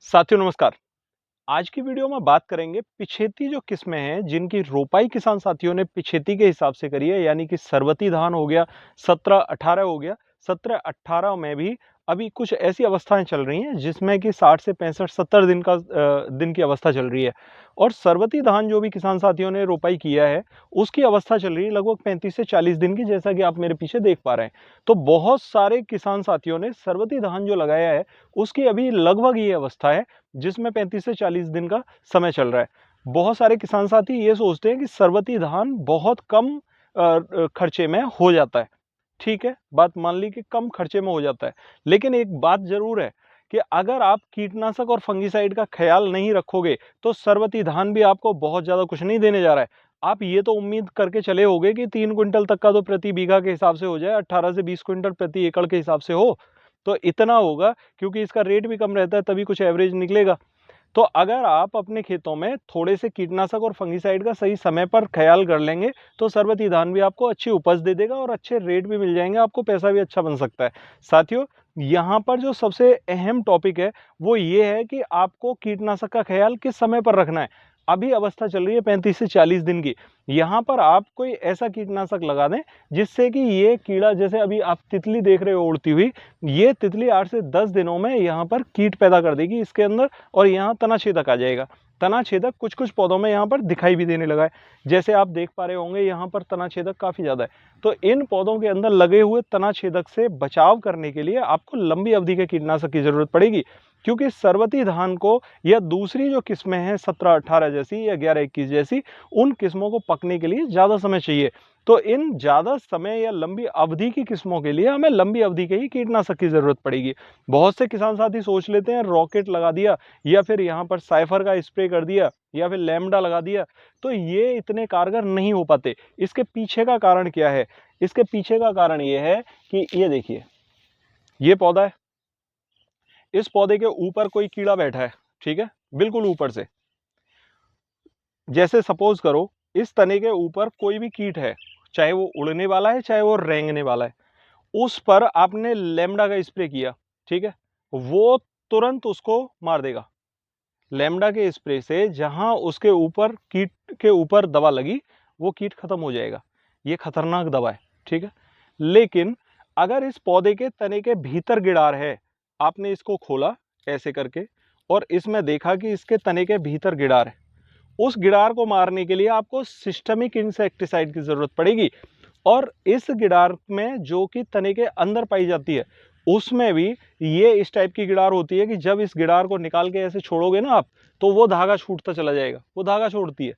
साथियों नमस्कार। आज की वीडियो में बात करेंगे पिछेती जो किस्में हैं जिनकी रोपाई किसान साथियों ने पिछेती के हिसाब से करी है, यानी कि सरवती धान हो गया, 17-18 हो गया। 17-18 में भी अभी कुछ ऐसी अवस्थाएं चल रही हैं जिसमें कि 60 से 65-70 दिन की अवस्था चल रही है। और सरवती धान जो भी किसान साथियों ने रोपाई किया है उसकी अवस्था चल रही है लगभग 35 से 40 दिन की, जैसा कि आप मेरे पीछे देख पा रहे हैं। तो बहुत सारे किसान साथियों ने सरवती धान जो लगाया है उसकी अभी लगभग ये अवस्था है जिसमें 35 से 40 दिन का समय चल रहा है। बहुत सारे किसान साथी ये सोचते हैं कि सरवती धान बहुत कम खर्चे में हो जाता है। ठीक है, बात मान ली कि कम खर्चे में हो जाता है। लेकिन एक बात ज़रूर है कि अगर आप कीटनाशक और फंगिसाइड का ख्याल नहीं रखोगे, तो सरवती धान भी आपको बहुत ज़्यादा कुछ नहीं देने जा रहा है। आप ये तो उम्मीद करके चले होगे कि 3 क्विंटल तक का तो प्रति बीघा के हिसाब से हो जाए, 18 से 20 क्विंटल प्रति एकड़ के हिसाब से हो, तो इतना होगा क्योंकि इसका रेट भी कम रहता है, तभी कुछ एवरेज निकलेगा। तो अगर आप अपने खेतों में थोड़े से कीटनाशक और फंगिसाइड का सही समय पर ख्याल कर लेंगे तो सरबती धान भी आपको अच्छी उपज दे देगा और अच्छे रेट भी मिल जाएंगे, आपको पैसा भी अच्छा बन सकता है। साथियों, यहाँ पर जो सबसे अहम टॉपिक है वो ये है कि आपको कीटनाशक का ख्याल किस समय पर रखना है। अभी अवस्था चल रही है 35 से 40 दिन की। यहाँ पर आप कोई ऐसा कीटनाशक लगा दें जिससे कि ये कीड़ा, जैसे अभी आप तितली देख रहे हो उड़ती हुई, ये तितली 8 से 10 दिनों में यहाँ पर कीट पैदा कर देगी इसके अंदर और यहाँ तनाछेदक आ जाएगा। तनाछेदक कुछ कुछ पौधों में यहाँ पर दिखाई भी देने लगा है, जैसे आप देख पा रहे होंगे यहाँ पर तनाछेदक काफी ज्यादा है। तो इन पौधों के अंदर लगे हुए तनाछेदक से बचाव करने के लिए आपको लंबी अवधि के कीटनाशक की जरूरत पड़ेगी, क्योंकि सरवती धान को या दूसरी जो किस्में हैं 17-18 जैसी या 11-21 जैसी, उन किस्मों को पकने के लिए ज्यादा समय चाहिए। तो इन ज्यादा समय या लंबी अवधि की किस्मों के लिए हमें लंबी अवधि के ही कीटनाशक की जरूरत पड़ेगी। बहुत से किसान साथी सोच लेते हैं रॉकेट लगा दिया या फिर यहाँ पर साइफर का स्प्रे कर दिया या फिर लैम्डा लगा दिया, तो ये इतने कारगर नहीं हो पाते। इसके पीछे का कारण क्या है? इसके पीछे का कारण ये है कि ये देखिए, ये पौधा है, इस पौधे के ऊपर कोई कीड़ा बैठा है, ठीक है, बिल्कुल ऊपर से। जैसे सपोज करो इस तने के ऊपर कोई भी कीट है, चाहे वो उड़ने वाला है चाहे वो रेंगने वाला है, उस पर आपने लेमडा का स्प्रे किया, ठीक है, वो तुरंत उसको मार देगा। लेमडा के स्प्रे से जहां उसके ऊपर कीट के ऊपर दवा लगी वो कीट खत्म हो जाएगा। ये खतरनाक दवा है, ठीक है। लेकिन अगर इस पौधे के तने के भीतर गिडार है, आपने इसको खोला ऐसे करके और इसमें देखा कि इसके तने के भीतर गिडार है, उस गिडार को मारने के लिए आपको सिस्टमिक इंसेक्टिसाइड की जरूरत पड़ेगी। और इस गिडार में जो कि तने के अंदर पाई जाती है उसमें भी ये इस टाइप की गिडार होती है कि जब इस गिडार को निकाल के ऐसे छोड़ोगे ना आप, तो वो धागा छूटता चला जाएगा, वो धागा छोड़ती है।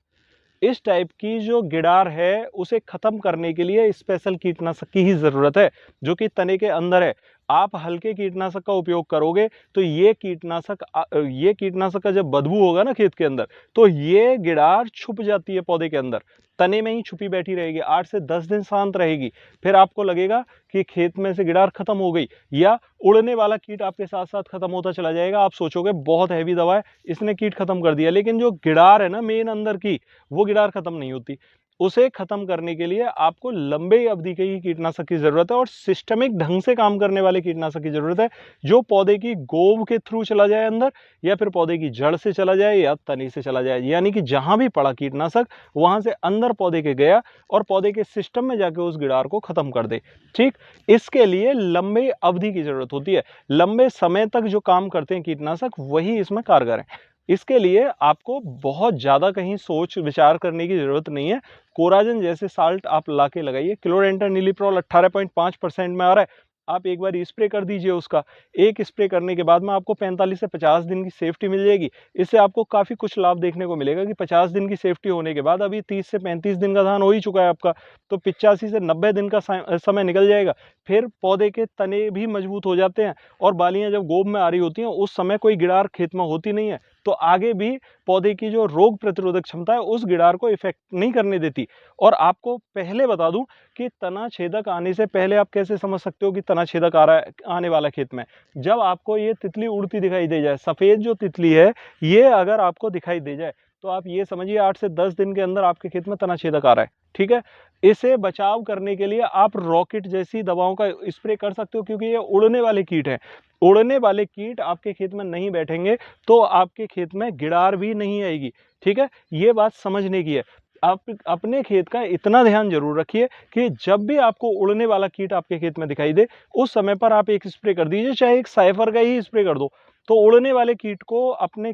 इस टाइप की जो गिडार है उसे खत्म करने के लिए स्पेशल कीटनाशक की ही जरूरत है जो कि तने के अंदर है। आप हल्के कीटनाशक का उपयोग करोगे तो ये कीटनाशक का जब बदबू होगा ना खेत के अंदर, तो ये गिडार छुप जाती है पौधे के अंदर, तने में ही छुपी बैठी रहेगी, 8 से 10 दिन शांत रहेगी। फिर आपको लगेगा कि खेत में से गिडार खत्म हो गई या उड़ने वाला कीट आपके साथ साथ खत्म होता चला जाएगा। आप सोचोगे बहुत हैवी दवा है, इसने कीट खत्म कर दिया, लेकिन जो गिडार है ना मेन अंदर की, वो गिडार खत्म नहीं होती। उसे खत्म करने के लिए आपको लंबे अवधि के ही कीटनाशक की जरूरत है और सिस्टमिक ढंग से काम करने वाले कीटनाशक की जरूरत है, जो पौधे की गोब के थ्रू चला जाए अंदर या फिर पौधे की जड़ से चला जाए या तनी से चला जाए, यानी कि जहां भी पड़ा कीटनाशक वहां से अंदर पौधे के गया और पौधे के सिस्टम में जाके उस गिडार को खत्म कर दे। ठीक, इसके लिए लंबे अवधि की जरूरत होती है, लंबे समय तक जो काम करते हैं कीटनाशक वही इसमें कारगर है। इसके लिए आपको बहुत ज्यादा कहीं सोच विचार करने की जरूरत नहीं है। कोराजन जैसे साल्ट आप लाके लगाइए, क्लोरेंट्रानिलीप्रोल 18.5% में आ रहा है, आप एक बार स्प्रे कर दीजिए उसका। एक स्प्रे करने के बाद में आपको 45 से 50 दिन की सेफ्टी मिल जाएगी। इससे आपको काफी कुछ लाभ देखने को मिलेगा कि 50 दिन की सेफ्टी होने के बाद अभी 30 से 35 दिन का धान हो ही चुका है आपका, तो 85 से 90 दिन का समय निकल जाएगा। फिर पौधे के तने भी मजबूत हो जाते हैं और बालियां जब गोब में आ रही होती हैं उस समय कोई गिडार खेत में होती नहीं है, तो आगे भी पौधे की जो रोग प्रतिरोधक क्षमता है उस गिडार को इफेक्ट नहीं करने देती। और आपको पहले बता दूं कि तना छेदक आने से पहले आप कैसे समझ सकते हो कि तना छेदक आ रहा है आने वाला खेत में? जब आपको ये तितली उड़ती दिखाई दे जाए, सफेद जो तितली है ये अगर आपको दिखाई दे जाए, तो आप ये समझिए 8 से 10 दिन के अंदर आपके खेत में तना छेदक आ रहा है। ठीक है, इसे बचाव करने के लिए आप रॉकेट जैसी दवाओं का स्प्रे कर सकते हो, क्योंकि ये उड़ने वाले कीट हैं। उड़ने वाले कीट आपके खेत में नहीं बैठेंगे तो आपके खेत में गिड़ार भी नहीं आएगी। ठीक है, ये बात समझने की है। आप अपने खेत का इतना ध्यान जरूर रखिए कि जब भी आपको उड़ने वाला कीट आपके खेत में दिखाई दे, उस समय पर आप एक स्प्रे कर दीजिए, चाहे एक साइफर का ही स्प्रे कर दो। तो उड़ने वाले कीट को अपने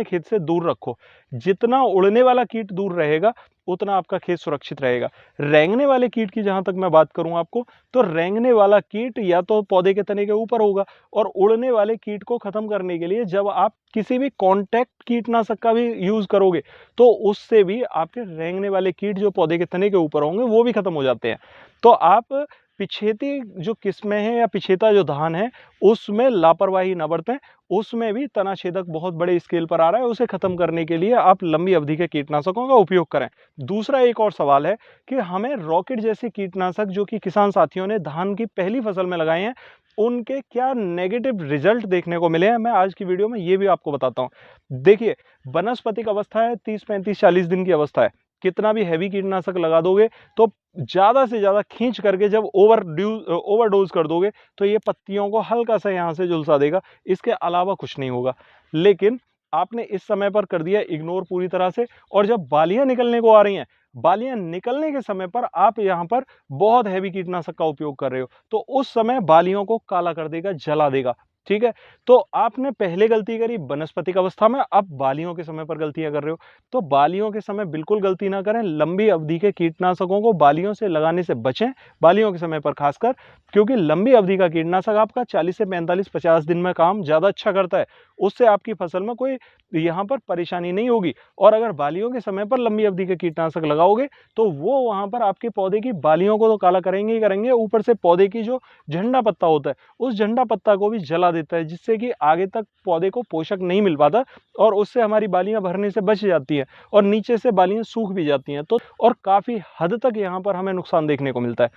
खेत से दूर रखो। जितना उड़ने वाला कीट दूर रहेगा उतना आपका खेत सुरक्षित रहेगा। रेंगने वाले कीट की जहां तक मैं बात करूं आपको, तो रेंगने वाला कीट या तो पौधे के तने के ऊपर होगा, और उड़ने वाले कीट को खत्म करने के लिए जब आप किसी भी कॉन्टैक्ट कीटनाशक का भी यूज करोगे तो उससे भी आपके रेंगने वाले कीट जो पौधे के तने के ऊपर होंगे वो भी खत्म हो जाते हैं। तो आप पिछेती जो किस्में हैं या पिछेता जो धान है उसमें लापरवाही न बरतें। उसमें भी तना छेदक बहुत बड़े स्केल पर आ रहा है, उसे खत्म करने के लिए आप लंबी अवधि के कीटनाशकों का उपयोग करें। दूसरा एक और सवाल है कि हमें रॉकेट जैसे कीटनाशक जो कि किसान साथियों ने धान की पहली फसल में लगाए हैं, उनके क्या नेगेटिव रिजल्ट देखने को मिले हैं, मैं आज की वीडियो में ये भी आपको बताता हूं। देखिए, वनस्पतिक अवस्था है 30, 35, 40 दिन की अवस्था है। कितना भी हैवी कीटनाशक लगा दोगे तो ज्यादा से ज्यादा खींच करके जब ओवरडोज कर दोगे तो ये पत्तियों को हल्का सा यहां से झुलसा देगा, इसके अलावा कुछ नहीं होगा। लेकिन आपने इस समय पर कर दिया इग्नोर पूरी तरह से, और जब बालियां निकलने को आ रही हैं, बालियां निकलने के समय पर आप यहां पर बहुत हैवी कीटनाशक का उपयोग कर रहे हो, तो उस समय बालियों को काला कर देगा, जला देगा। ठीक है, तो आपने पहले गलती करी वनस्पतिक अवस्था में, अब बालियों के समय पर गलतियां कर रहे हो। तो बालियों के समय बिल्कुल गलती ना करें, लंबी अवधि के कीटनाशकों को बालियों से लगाने से बचें, बालियों के समय पर खासकर, क्योंकि लंबी अवधि का कीटनाशक आपका 40 से 45, 50 दिन में काम ज्यादा अच्छा करता है। उससे आपकी फसल में कोई यहां पर परेशानी नहीं होगी। और अगर बालियों के समय पर लंबी अवधि के कीटनाशक लगाओगे तो वो वहां पर आपके पौधे की बालियों को तो काला करेंगे ही करेंगे, ऊपर से पौधे की जो झंडा पत्ता होता है उस झंडा पत्ता को भी जला देता है, जिससे कि आगे तक पौधे को पोषक नहीं मिल पाता, और उससे हमारी बालियां भरने से बच जाती हैं और नीचे से बालियां सूख भी जाती हैं। तो और काफी हद तक यहां पर हमें नुकसान देखने को मिलता है।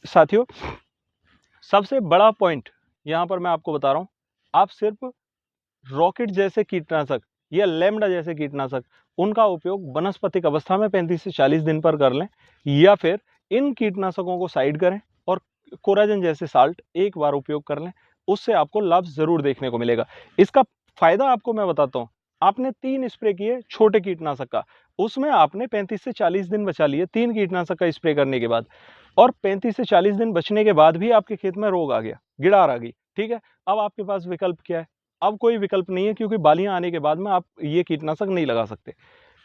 साथियों, सबसे बड़ा पॉइंट यहां पर मैं आपको बता रहा हूं, आप सिर्फ रॉकेट जैसे कीटनाशक या लैम्डा जैसे कीटनाशक उनका उपयोग वनस्पतिक अवस्था में 35 से 40 दिन पर कर लें, या फिर इन कीटनाशकों को साइड करें और कोराजन जैसे साल्ट एक बार उपयोग कर लें। उससे आपको लाभ जरूर देखने को मिलेगा। इसका फायदा आपको मैं बताता हूं। आपने 3 स्प्रे किए छोटे कीटनाशक का, उसमें आपने 35 से 40 दिन बचा लिए 3 कीटनाशक का स्प्रे करने के बाद, और 35 से 40 दिन बचने के बाद भी आपके खेत में रोग आ गया, गिड़ार आ गई। ठीक है, अब आपके पास विकल्प क्या है? अब कोई विकल्प नहीं है, क्योंकि बालियां आने के बाद में आप ये कीटनाशक नहीं लगा सकते।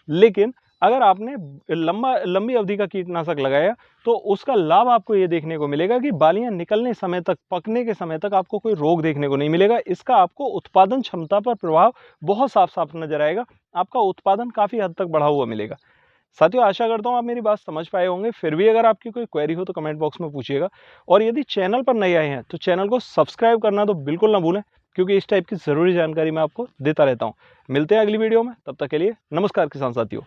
लेकिन अगर आपने लंबी अवधि का कीटनाशक लगाया तो उसका लाभ आपको ये देखने को मिलेगा कि बालियां निकलने समय तक, पकने के समय तक आपको कोई रोग देखने को नहीं मिलेगा। इसका आपको उत्पादन क्षमता पर प्रभाव बहुत साफ साफ नजर आएगा। आपका उत्पादन काफी हद तक बढ़ा हुआ मिलेगा। साथियों, आशा करता हूं आप मेरी बात समझ पाए होंगे। फिर भी अगर आपकी कोई क्वेरी हो तो कमेंट बॉक्स में पूछिएगा, और यदि चैनल पर नए आए हैं तो चैनल को सब्सक्राइब करना तो बिल्कुल ना भूलें, क्योंकि इस टाइप की जरूरी जानकारी मैं आपको देता रहता हूं। मिलते हैं अगली वीडियो में, तब तक के लिए नमस्कार किसान साथियों।